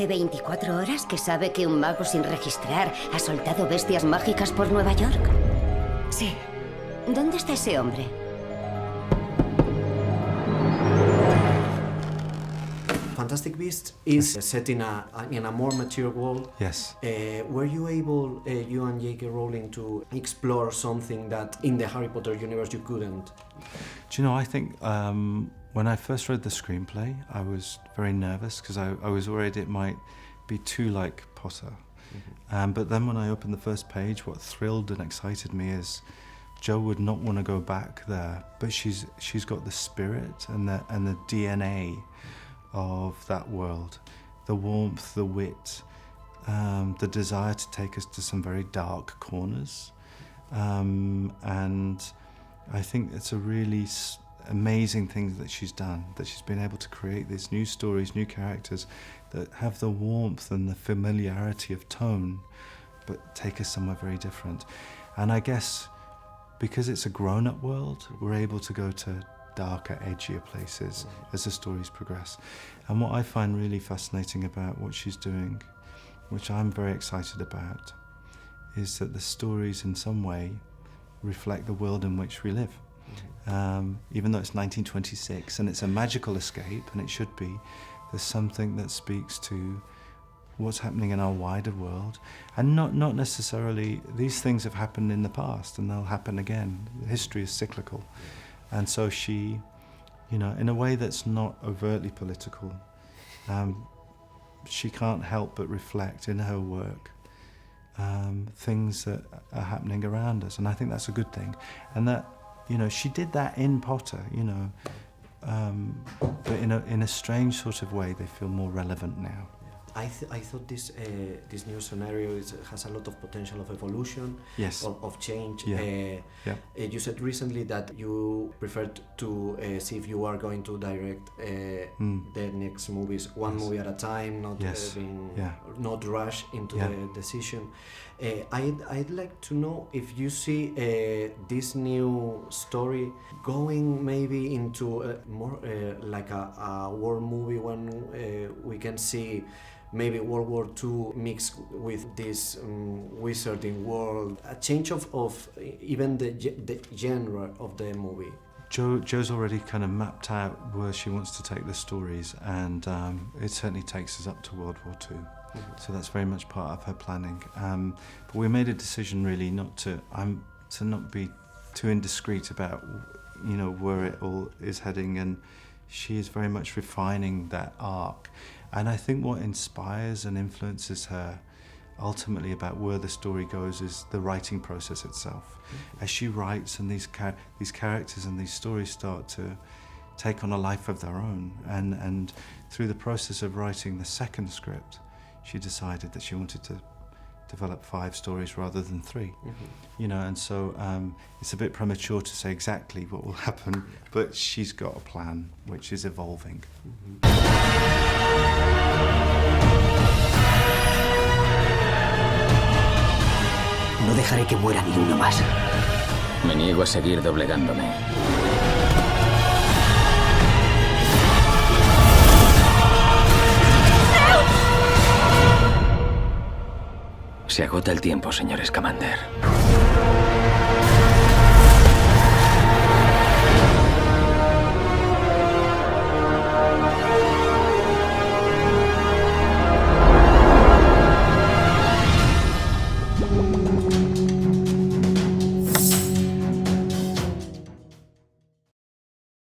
hace 24 horas que sabe que un mago sin registrar ha soltado bestias mágicas por Nueva York? Sí. ¿Dónde está ese hombre? Fantastic Beasts is set in a more mature world. Yes. Were you able, you and J.K. Rowling, to explore something that in the Harry Potter universe you couldn't? Do you know, I think when I first read the screenplay, I was very nervous because I was worried it might be too like Potter. Mm-hmm. But then when I opened the first page, what thrilled and excited me is Jo would not want to go back there, but she's got the spirit and the DNA of that world, the warmth, the wit, the desire to take us to some very dark corners. And I think it's a really amazing thing that she's done, that she's been able to create these new stories, new characters that have the warmth and the familiarity of tone, but take us somewhere very different. And I guess because it's a grown-up world, we're able to go to darker, edgier places as the stories progress. And what I find really fascinating about what she's doing, which I'm very excited about, is that the stories in some way reflect the world in which we live. Even though it's 1926 and it's a magical escape, and it should be, there's something that speaks to what's happening in our wider world. And not necessarily, these things have happened in the past and they'll happen again. History is cyclical. And so she, you know, in a way that's not overtly political, she can't help but reflect in her work things that are happening around us. And I think that's a good thing. And that, you know, she did that in Potter, you know, but in a strange sort of way, they feel more relevant now. I thought this new scenario has a lot of potential of evolution, yes, of change. Yeah. You said recently that you preferred to see if you are going to direct the next movies one movie at a time, not not rush into the decision. I'd like to know if you see this new story going maybe into more like a war movie when we can see maybe World War II mixed with this wizarding world, a change of even the genre of the movie. Jo's already kind of mapped out where she wants to take the stories, and it certainly takes us up to World War II. Mm-hmm. So that's very much part of her planning. But we made a decision really not to not be too indiscreet about, you know, where it all is heading, and she is very much refining that arc. And I think what inspires and influences her ultimately about where the story goes is the writing process itself. Mm-hmm. As she writes and these characters and these stories start to take on a life of their own, and through the process of writing the second script, she decided that she wanted to develop 5 stories rather than 3. Mm-hmm. You know, and so it's a bit premature to say exactly what will happen, but she's got a plan which is evolving. No dejaré que muera ni uno más. Me niego a seguir doblegándome. Se agota el tiempo, señor Scamander.